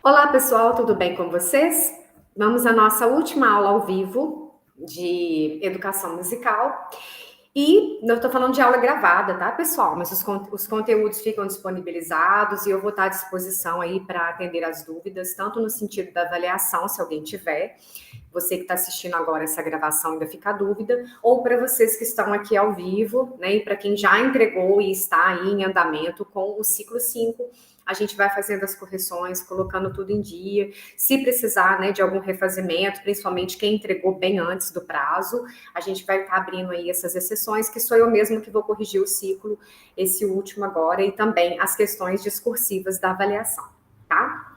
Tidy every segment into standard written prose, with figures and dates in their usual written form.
Olá, pessoal, tudo bem com vocês? Vamos à nossa última aula ao vivo de educação musical. E eu estou falando de aula gravada, tá, pessoal? Mas os conteúdos ficam disponibilizados e eu vou estar à disposição aí para atender as dúvidas, tanto no sentido da avaliação, se alguém tiver, você que está assistindo agora essa gravação ainda fica a dúvida, ou para vocês que estão aqui ao vivo, né, e para quem já entregou e está aí em andamento com o ciclo 5, a gente vai fazendo as correções, colocando tudo em dia. Se precisar, né, de algum refazimento, principalmente quem entregou bem antes do prazo, a gente vai estar abrindo aí essas exceções, que sou eu mesmo que vou corrigir o ciclo, esse último agora, e também as questões discursivas da avaliação, tá?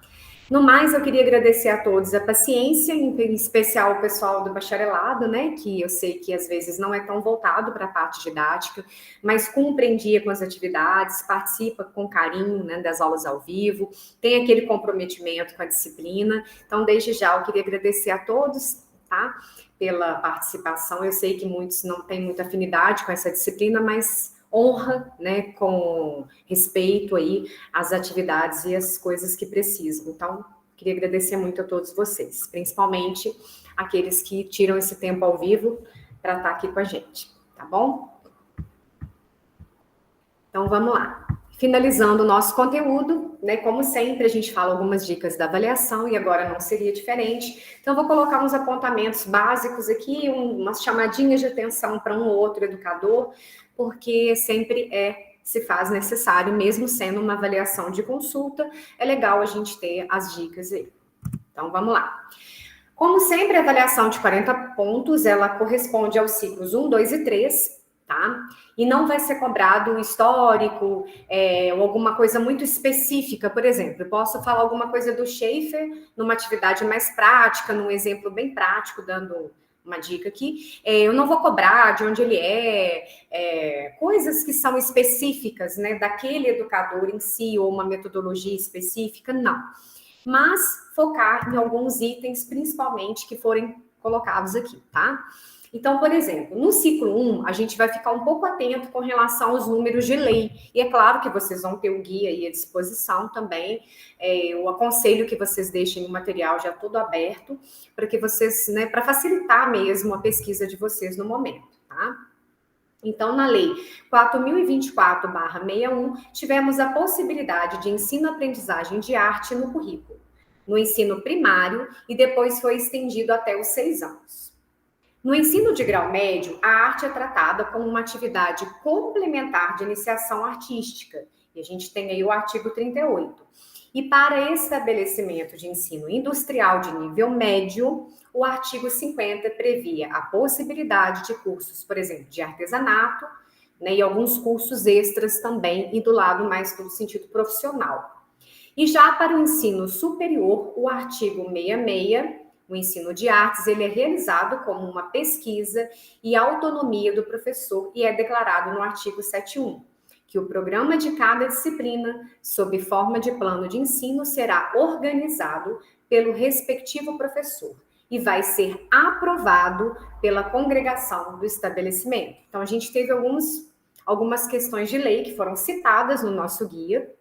No mais, eu queria agradecer a todos a paciência, em especial o pessoal do bacharelado, né, que eu sei que às vezes não é tão voltado para a parte didática, mas compreendia com as atividades, participa com carinho, né, das aulas ao vivo, tem aquele comprometimento com a disciplina. Então, desde já, eu queria agradecer a todos, tá, pela participação. Eu sei que muitos não têm muita afinidade com essa disciplina, mas honra, né, com respeito aí às atividades e as coisas que precisam. Então, queria agradecer muito a todos vocês, principalmente aqueles que tiram esse tempo ao vivo para estar aqui com a gente, tá bom? Então, vamos lá. Finalizando o nosso conteúdo, né? Como sempre, a gente fala algumas dicas da avaliação e agora não seria diferente. Então, eu vou colocar uns apontamentos básicos aqui, umas chamadinhas de atenção para um ou outro educador, porque sempre se faz necessário, mesmo sendo uma avaliação de consulta, é legal a gente ter as dicas aí. Então, vamos lá. Como sempre, a avaliação de 40 pontos, ela corresponde aos ciclos 1, 2 e 3, tá? E não vai ser cobrado um histórico, ou alguma coisa muito específica. Por exemplo, eu posso falar alguma coisa do Schaeffer numa atividade mais prática, num exemplo bem prático, dando uma dica aqui. Eu não vou cobrar de onde ele coisas que são específicas, né, daquele educador em si, ou uma metodologia específica, não. Mas focar em alguns itens, principalmente, que forem colocados aqui, tá? Então, por exemplo, no ciclo 1, a gente vai ficar um pouco atento com relação aos números de lei. E é claro que vocês vão ter o guia aí à disposição também. Eu aconselho que vocês deixem o material já todo aberto, para que vocês, né, para facilitar mesmo a pesquisa de vocês no momento, tá? Então, na Lei 4.024/61, tivemos a possibilidade de ensino-aprendizagem de arte no currículo, no ensino primário, e depois foi estendido até os 6 anos. No ensino de grau médio, a arte é tratada como uma atividade complementar de iniciação artística, e a gente tem aí o artigo 38. E para estabelecimento de ensino industrial de nível médio, o artigo 50 previa a possibilidade de cursos, por exemplo, de artesanato, né, e alguns cursos extras também, e do lado mais do sentido profissional. E já para o ensino superior, o artigo 66, o ensino de artes, ele é realizado como uma pesquisa e autonomia do professor e é declarado no artigo 71, que o programa de cada disciplina, sob forma de plano de ensino, será organizado pelo respectivo professor e vai ser aprovado pela congregação do estabelecimento. Então, a gente teve algumas questões de lei que foram citadas no nosso guia,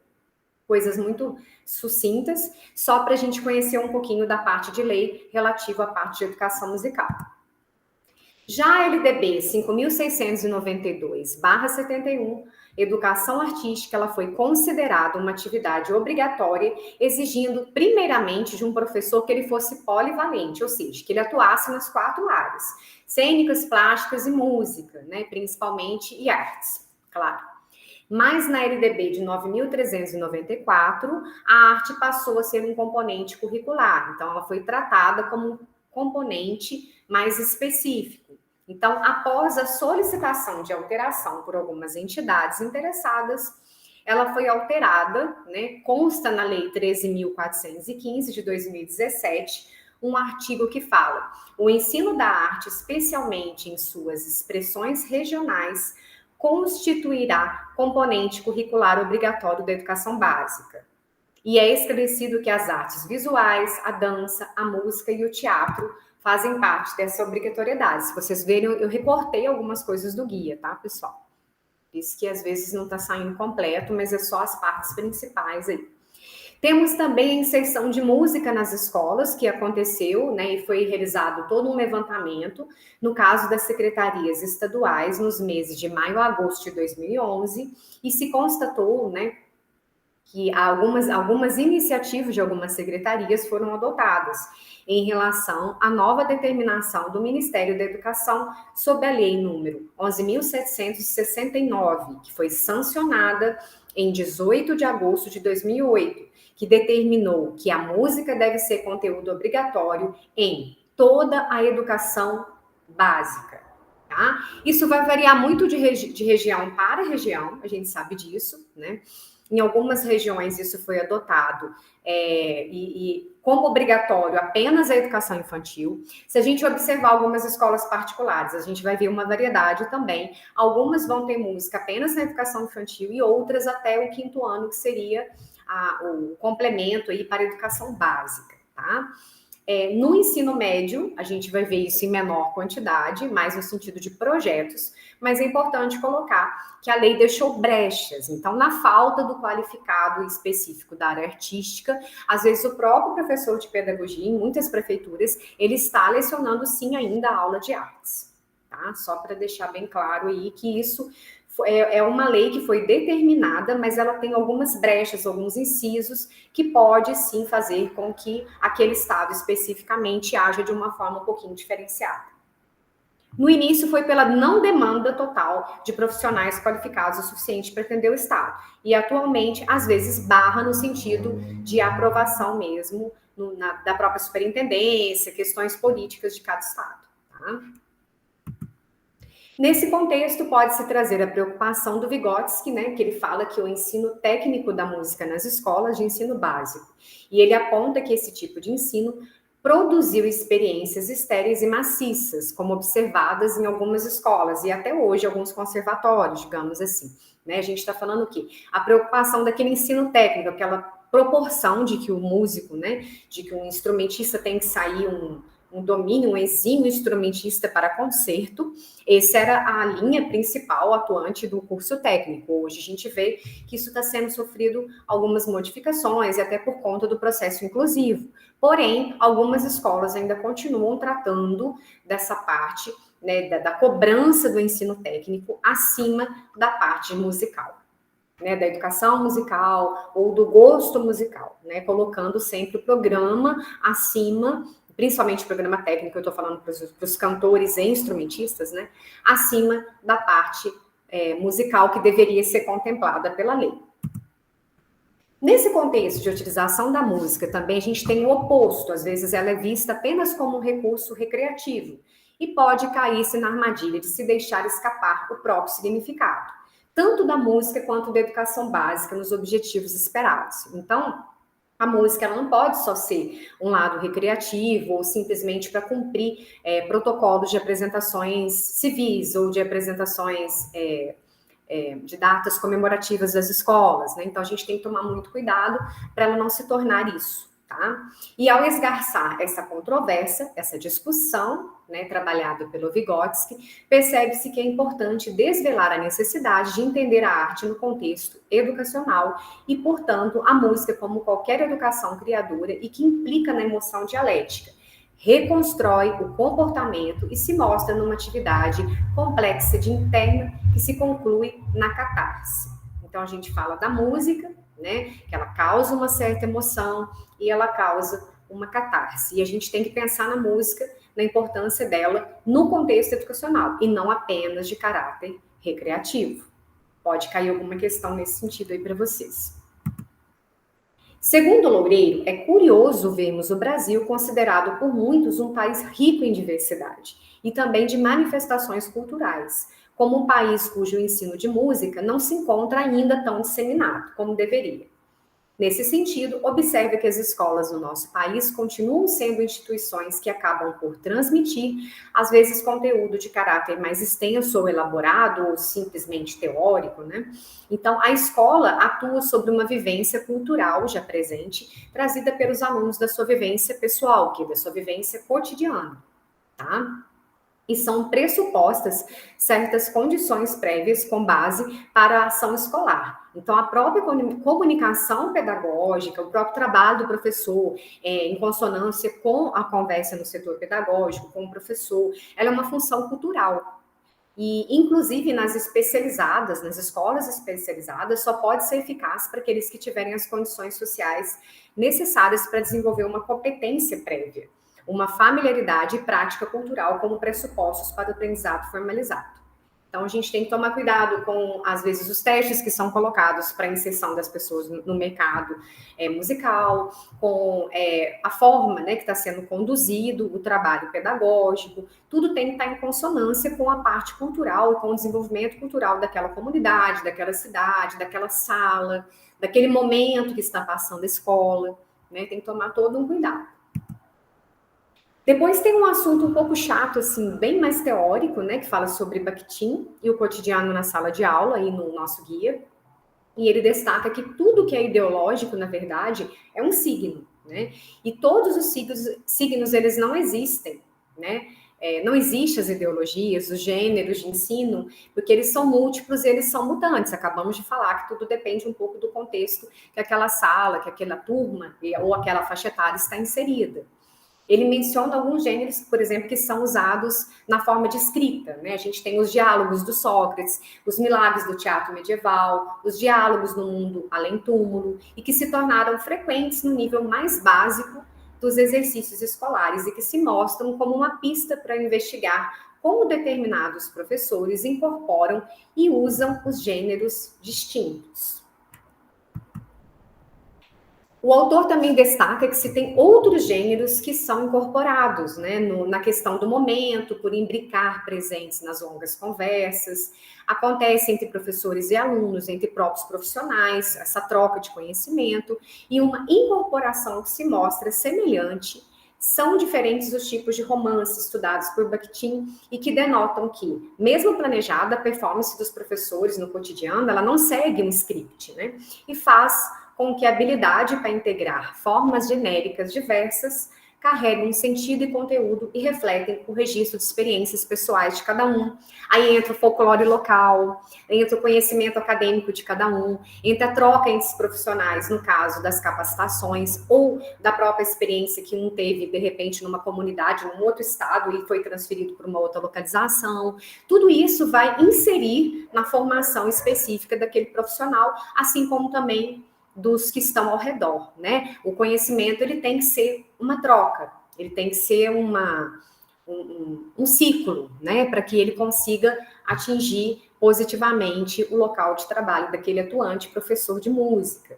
coisas muito sucintas, só para a gente conhecer um pouquinho da parte de lei relativa à parte de educação musical. Já a LDB 5.692/71, educação artística, ela foi considerada uma atividade obrigatória, exigindo primeiramente de um professor que ele fosse polivalente, ou seja, que ele atuasse nas 4 áreas, cênicas, plásticas e música, né, principalmente, e artes, claro. Mas na LDB de 9.394, a arte passou a ser um componente curricular, então ela foi tratada como um componente mais específico. Então, após a solicitação de alteração por algumas entidades interessadas, ela foi alterada, né? Consta na Lei 13.415 de 2017, um artigo que fala: o ensino da arte, especialmente em suas expressões regionais, constituirá componente curricular obrigatório da educação básica. E é estabelecido que as artes visuais, a dança, a música e o teatro fazem parte dessa obrigatoriedade. Se vocês verem, eu recortei algumas coisas do guia, tá, pessoal? Isso que às vezes não está saindo completo, mas é só as partes principais aí. Temos também a inserção de música nas escolas, que aconteceu, né, e foi realizado todo um levantamento, no caso das secretarias estaduais, nos meses de maio a agosto de 2011, e se constatou, né, que algumas iniciativas de algumas secretarias foram adotadas em relação à nova determinação do Ministério da Educação sob a lei número 11.769, que foi sancionada em 18 de agosto de 2008, que determinou que a música deve ser conteúdo obrigatório em toda a educação básica. Tá? Isso vai variar muito de região para região, a gente sabe disso, né? Em algumas regiões isso foi adotado e como obrigatório apenas a educação infantil. Se a gente observar algumas escolas particulares, a gente vai ver uma variedade também. Algumas vão ter música apenas na educação infantil e outras até o 5º ano, que seria o complemento aí para a educação básica, tá? No ensino médio, a gente vai ver isso em menor quantidade, mais no sentido de projetos, mas é importante colocar que a lei deixou brechas. Então, na falta do qualificado específico da área artística, às vezes o próprio professor de pedagogia, em muitas prefeituras, ele está lecionando sim ainda a aula de artes, tá? Só para deixar bem claro aí que isso é uma lei que foi determinada, mas ela tem algumas brechas, alguns incisos, que pode sim fazer com que aquele estado especificamente haja de uma forma um pouquinho diferenciada. No início foi pela não demanda total de profissionais qualificados o suficiente para atender o estado. E atualmente, às vezes, barra no sentido de aprovação mesmo da própria superintendência, questões políticas de cada estado, tá? Nesse contexto, pode-se trazer a preocupação do Vygotsky, né, que ele fala que o ensino técnico da música nas escolas de ensino básico, e ele aponta que esse tipo de ensino produziu experiências estéreis e maciças, como observadas em algumas escolas, e até hoje alguns conservatórios, digamos assim. Né? A gente está falando o quê? A preocupação daquele ensino técnico, aquela proporção de que o músico, né, de que um instrumentista tem que sair um domínio, um exímio instrumentista para concerto. Essa era a linha principal atuante do curso técnico. Hoje a gente vê que isso está sendo sofrido algumas modificações, e até por conta do processo inclusivo. Porém, algumas escolas ainda continuam tratando dessa parte, né, da cobrança do ensino técnico acima da parte musical. Né, da educação musical ou do gosto musical, né, colocando sempre o programa acima, principalmente o programa técnico, eu estou falando para os cantores e instrumentistas, né, acima da parte musical que deveria ser contemplada pela lei. Nesse contexto de utilização da música, também a gente tem o oposto, às vezes ela é vista apenas como um recurso recreativo e pode cair-se na armadilha de se deixar escapar o próprio significado, tanto da música quanto da educação básica nos objetivos esperados. Então, a música ela não pode só ser um lado recreativo ou simplesmente para cumprir protocolos de apresentações civis ou de apresentações de datas comemorativas das escolas, né? Então a gente tem que tomar muito cuidado para ela não se tornar isso, tá? E ao esgarçar essa controvérsia, essa discussão, né, trabalhada pelo Vygotsky, percebe-se que é importante desvelar a necessidade de entender a arte no contexto educacional e, portanto, a música como qualquer educação criadora e que implica na emoção dialética, reconstrói o comportamento e se mostra numa atividade complexa de interna que se conclui na catarse. Então, a gente fala da música, né, que ela causa uma certa emoção e ela causa uma catarse. E a gente tem que pensar na música, na importância dela no contexto educacional e não apenas de caráter recreativo. Pode cair alguma questão nesse sentido aí para vocês. Segundo Loureiro, é curioso vermos o Brasil considerado por muitos um país rico em diversidade e também de manifestações culturais, como um país cujo ensino de música não se encontra ainda tão disseminado como deveria. Nesse sentido, observe que as escolas do nosso país continuam sendo instituições que acabam por transmitir, às vezes, conteúdo de caráter mais extenso ou elaborado, ou simplesmente teórico, né? Então, a escola atua sobre uma vivência cultural já presente, trazida pelos alunos da sua vivência pessoal, que é da sua vivência cotidiana, tá? E são pressupostas certas condições prévias com base para a ação escolar, Então, a própria comunicação pedagógica, o próprio trabalho do professor, em consonância com a conversa no setor pedagógico, com o professor, ela é uma função cultural. E, inclusive, nas especializadas, nas escolas especializadas, só pode ser eficaz para aqueles que tiverem as condições sociais necessárias para desenvolver uma competência prévia, uma familiaridade e prática cultural como pressupostos para o aprendizado formalizado. Então, a gente tem que tomar cuidado com, às vezes, os testes que são colocados para a inserção das pessoas no mercado musical, com a forma, né, que está sendo conduzido o trabalho pedagógico. Tudo tem que estar em consonância com a parte cultural e com o desenvolvimento cultural daquela comunidade, daquela cidade, daquela sala, daquele momento que está passando a escola, né? Tem que tomar todo um cuidado. Depois tem um assunto um pouco chato, assim, bem mais teórico, né, que fala sobre Bakhtin e o cotidiano na sala de aula, aí no nosso guia. E ele destaca que tudo que é ideológico, na verdade, é um signo, né? E todos os signos eles não existem, né? Não existem as ideologias, os gêneros de ensino, porque eles são múltiplos e eles são mutantes. Acabamos de falar que tudo depende um pouco do contexto que aquela sala, que aquela turma ou aquela faixa etária está inserida. Ele menciona alguns gêneros, por exemplo, que são usados na forma de escrita, né? A gente tem os diálogos do Sócrates, os milagres do teatro medieval, os diálogos no mundo além-túmulo, e que se tornaram frequentes no nível mais básico dos exercícios escolares e que se mostram como uma pista para investigar como determinados professores incorporam e usam os gêneros distintos. O autor também destaca que se tem outros gêneros que são incorporados, né, na questão do momento, por imbricar presentes nas longas conversas. Acontece entre professores e alunos, entre próprios profissionais, essa troca de conhecimento e uma incorporação que se mostra semelhante. São diferentes os tipos de romances estudados por Bakhtin e que denotam que, mesmo planejada, a performance dos professores no cotidiano, ela não segue um script, né, e faz com que a habilidade para integrar formas genéricas diversas carreguem um sentido e conteúdo e refletem o registro de experiências pessoais de cada um. Aí entra o folclore local, entra o conhecimento acadêmico de cada um, entra a troca entre os profissionais, no caso das capacitações ou da própria experiência que um teve, de repente, numa comunidade, num outro estado e foi transferido para uma outra localização. Tudo isso vai inserir na formação específica daquele profissional, assim como também dos que estão ao redor, né? O conhecimento, ele tem que ser uma troca, ele tem que ser um ciclo, né? Para que ele consiga atingir positivamente o local de trabalho daquele atuante professor de música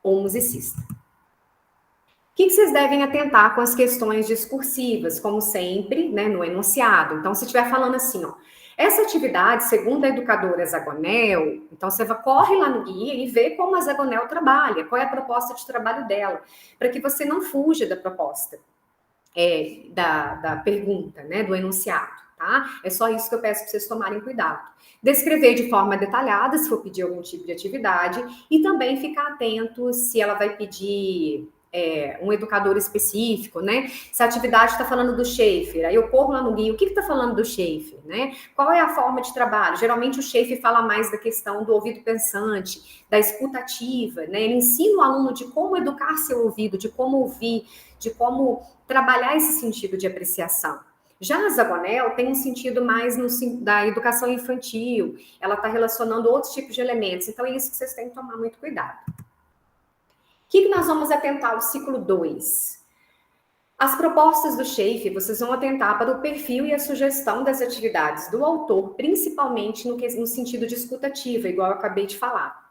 ou musicista. O que vocês devem atentar com as questões discursivas, como sempre, né, no enunciado? Então, se estiver falando assim, ó, essa atividade, segundo a educadora Zagonel, então você corre lá no guia e vê como a Zagonel trabalha, qual é a proposta de trabalho dela, para que você não fuja da proposta, da pergunta, né, do enunciado, tá? É só isso que eu peço para vocês tomarem cuidado. Descrever de forma detalhada, se for pedir algum tipo de atividade, e também ficar atento se ela vai pedir um educador específico, né? Se a atividade está falando do Schaefer, aí eu corro lá no guia, o que está falando do Schaefer, né? Qual é a forma de trabalho? Geralmente o Schaefer fala mais da questão do ouvido pensante, da escutativa, né? Ele ensina o aluno de como educar seu ouvido, de como ouvir, de como trabalhar esse sentido de apreciação. Já a Zagonel tem um sentido mais da educação infantil, ela está relacionando outros tipos de elementos, então é isso que vocês têm que tomar muito cuidado. O que nós vamos atentar ao ciclo 2? As propostas do Schaefer, vocês vão atentar para o perfil e a sugestão das atividades do autor, principalmente no sentido de escutativa, igual eu acabei de falar.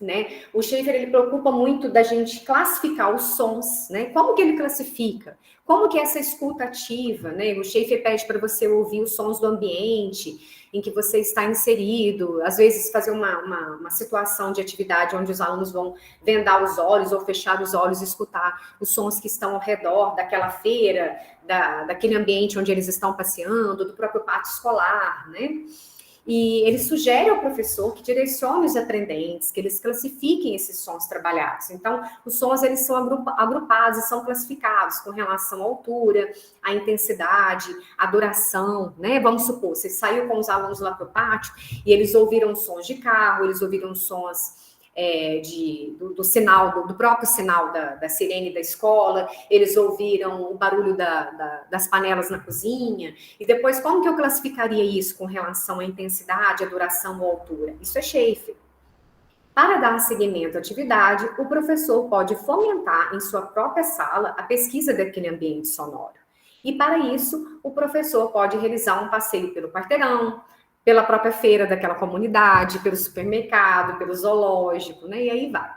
Né? O Schaefer, ele preocupa muito da gente classificar os sons, né? Como que ele classifica? Como que é essa escuta ativa, né? O Schaefer pede para você ouvir os sons do ambiente em que você está inserido, às vezes fazer uma situação de atividade onde os alunos vão vendar os olhos ou fechar os olhos e escutar os sons que estão ao redor daquela feira, daquele ambiente onde eles estão passeando, do próprio pátio escolar, né? E ele sugere ao professor que direcione os aprendentes, que eles classifiquem esses sons trabalhados. Então, os sons, eles são agrupados e são classificados com relação à altura, à intensidade, à duração, né? Vamos supor, você saiu com os alunos lá para o pátio e eles ouviram sons de carro, eles ouviram sons do sinal, do próprio sinal da sirene da escola, eles ouviram o barulho das panelas na cozinha, e depois como que eu classificaria isso com relação à intensidade, à duração ou altura? Isso é Schaefer. Para dar seguimento à atividade, o professor pode fomentar em sua própria sala a pesquisa daquele ambiente sonoro. E para isso, o professor pode realizar um passeio pelo quarteirão, pela própria feira daquela comunidade, pelo supermercado, pelo zoológico, né? E aí vai.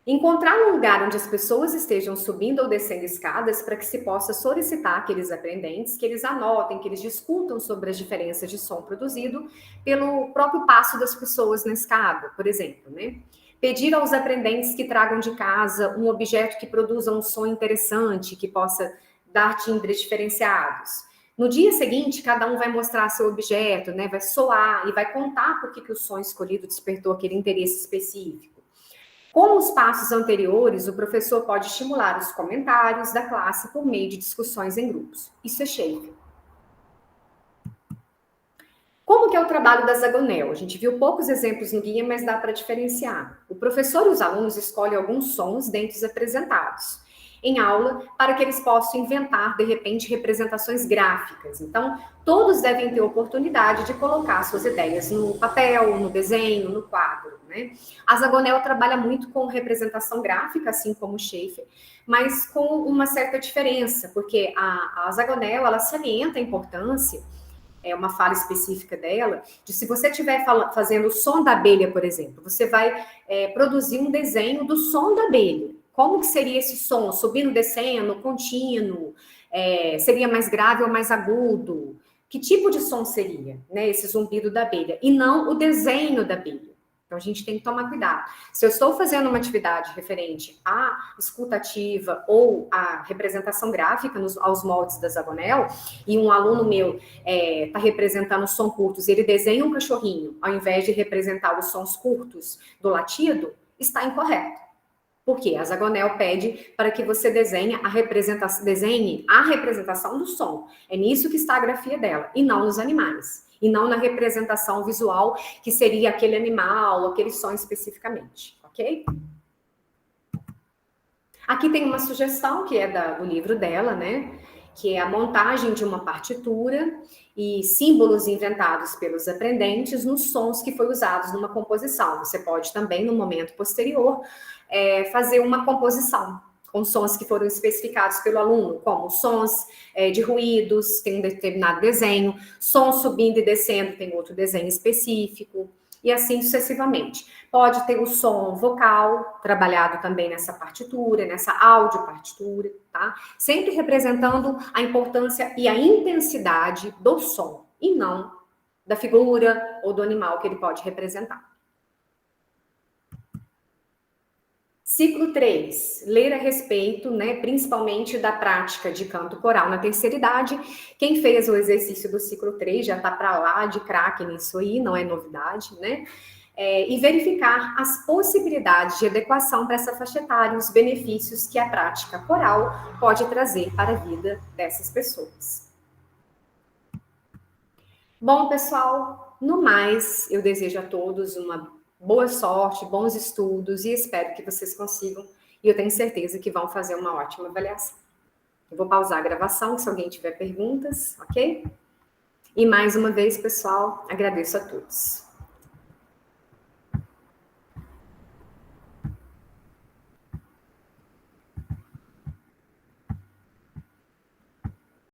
Encontrar um lugar onde as pessoas estejam subindo ou descendo escadas para que se possa solicitar àqueles aprendentes que eles anotem, que eles discutam sobre as diferenças de som produzido pelo próprio passo das pessoas na escada, por exemplo, né? Pedir aos aprendentes que tragam de casa um objeto que produza um som interessante, que possa dar timbres diferenciados. No dia seguinte, cada um vai mostrar seu objeto, né? Vai soar e vai contar por que o som escolhido despertou aquele interesse específico. Como os passos anteriores, o professor pode estimular os comentários da classe por meio de discussões em grupos. Isso é Schaefer. Como que é o trabalho da Zagonel? A gente viu poucos exemplos no guia, mas dá para diferenciar. O professor e os alunos escolhem alguns sons dentre os apresentados em aula para que eles possam inventar, de repente, representações gráficas. Então, todos devem ter oportunidade de colocar suas ideias no papel, no desenho, no quadro, né? A Zagonel trabalha muito com representação gráfica, assim como o Schaefer, mas com uma certa diferença, porque a Zagonel, ela salienta a importância, é uma fala específica dela, de se você estiver fazendo o som da abelha, por exemplo, você vai produzir um desenho do som da abelha. Como que seria esse som? Subindo, descendo, contínuo? Seria mais grave ou mais agudo? Que tipo de som seria, né, esse zumbido da abelha? E não o desenho da abelha. Então, a gente tem que tomar cuidado. Se eu estou fazendo uma atividade referente à escuta ativa ou à representação gráfica aos moldes da Zagonel, e um aluno meu está representando som curtos, ele desenha um cachorrinho, ao invés de representar os sons curtos do latido, está incorreto. Por quê? A Zagonel pede para que você desenhe a representação do som. É nisso que está a grafia dela, e não nos animais. E não na representação visual, que seria aquele animal, aquele som especificamente, ok? Aqui tem uma sugestão, que é do livro dela, né? Que é a montagem de uma partitura e símbolos inventados pelos aprendentes nos sons que foram usados numa composição. Você pode também, no momento posterior, fazer uma composição com sons que foram especificados pelo aluno, como sons de ruídos, tem um determinado desenho, som subindo e descendo, tem outro desenho específico, e assim sucessivamente. Pode ter o som vocal, trabalhado também nessa partitura, nessa audiopartitura, tá? Sempre representando a importância e a intensidade do som, e não da figura ou do animal que ele pode representar. Ciclo 3, ler a respeito, né, principalmente da prática de canto coral na terceira idade. Quem fez o exercício do ciclo 3 já está para lá de craque nisso aí, não é novidade, né? E verificar as possibilidades de adequação para essa faixa etária e os benefícios que a prática coral pode trazer para a vida dessas pessoas. Bom, pessoal, no mais, eu desejo a todos uma boa sorte, bons estudos, e espero que vocês consigam, e eu tenho certeza que vão fazer uma ótima avaliação. Eu vou pausar a gravação, se alguém tiver perguntas, ok? E mais uma vez, pessoal, agradeço a todos.